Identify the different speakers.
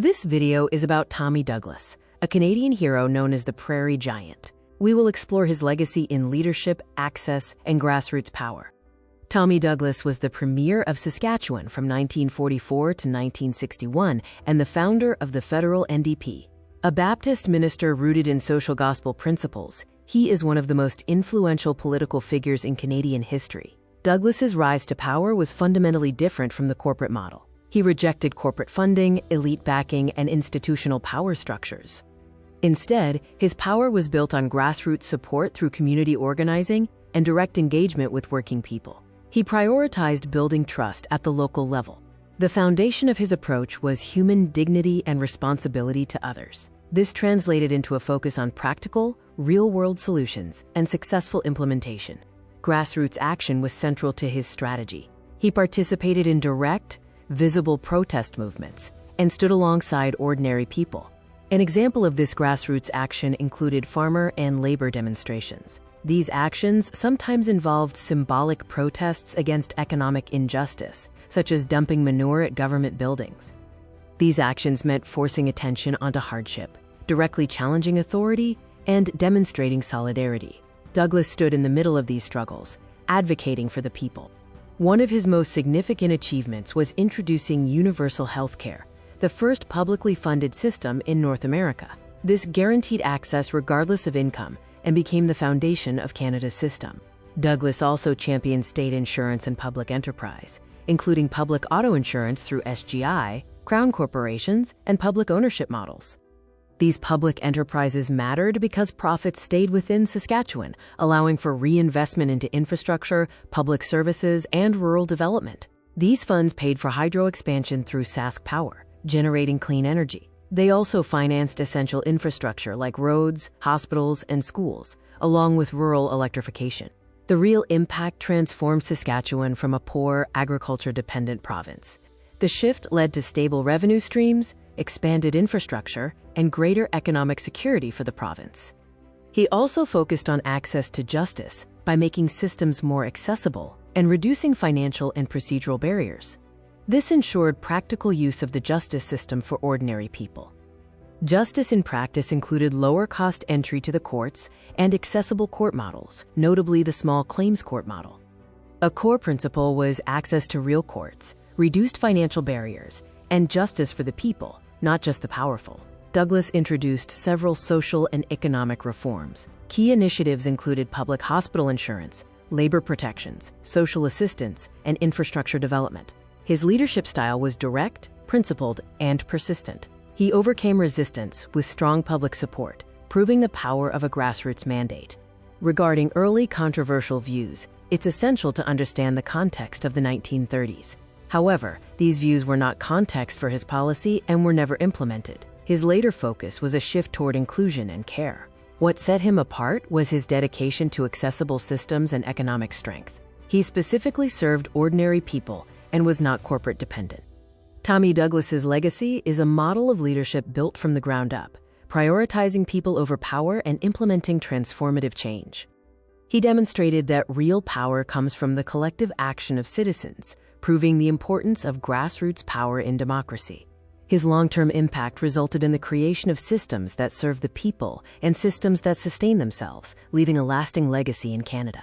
Speaker 1: This video is about Tommy Douglas, a Canadian hero known as the Prairie Giant. We will explore his legacy in leadership, access, and grassroots power. Tommy Douglas was the Premier of Saskatchewan from 1944 to 1961 and the founder of the federal NDP. A Baptist minister rooted in social gospel principles, he is one of the most influential political figures in Canadian history. Douglas's rise to power was fundamentally different from the corporate model. He rejected corporate funding, elite backing, and institutional power structures. Instead, his power was built on grassroots support through community organizing and direct engagement with working people. He prioritized building trust at the local level. The foundation of his approach was human dignity and responsibility to others. This translated into a focus on practical, real-world solutions and successful implementation. Grassroots action was central to his strategy. He participated in direct, visible protest movements and stood alongside ordinary people. An example of this grassroots action included farmer and labor demonstrations. These actions sometimes involved symbolic protests against economic injustice, such as dumping manure at government buildings. These actions meant forcing attention onto hardship, directly challenging authority, and demonstrating solidarity. Douglas stood in the middle of these struggles, advocating for the people. One of his most significant achievements was introducing universal health care, the first publicly funded system in North America. This guaranteed access regardless of income and became the foundation of Canada's system. Douglas also championed state insurance and public enterprise, including public auto insurance through SGI, crown corporations, and public ownership models. These public enterprises mattered because profits stayed within Saskatchewan, allowing for reinvestment into infrastructure, public services, and rural development. These funds paid for hydro expansion through Sask Power, generating clean energy. They also financed essential infrastructure like roads, hospitals, and schools, along with rural electrification. The real impact transformed Saskatchewan from a poor, agriculture-dependent province. The shift led to stable revenue streams, expanded infrastructure, and greater economic security for the province. He also focused on access to justice by making systems more accessible and reducing financial and procedural barriers. This ensured practical use of the justice system for ordinary people. Justice in practice included lower-cost entry to the courts and accessible court models, notably the small claims court model. A core principle was access to real courts, reduced financial barriers, and justice for the people, not just the powerful. Douglas introduced several social and economic reforms. Key initiatives included public hospital insurance, labor protections, social assistance, and infrastructure development. His leadership style was direct, principled, and persistent. He overcame resistance with strong public support, proving the power of a grassroots mandate. Regarding early controversial views, it's essential to understand the context of the 1930s. However, these views were not context for his policy and were never implemented. His later focus was a shift toward inclusion and care. What set him apart was his dedication to accessible systems and economic strength. He specifically served ordinary people and was not corporate dependent. Tommy Douglas's legacy is a model of leadership built from the ground up, prioritizing people over power and implementing transformative change. He demonstrated that real power comes from the collective action of citizens, proving the importance of grassroots power in democracy. His long-term impact resulted in the creation of systems that serve the people and systems that sustain themselves, leaving a lasting legacy in Canada.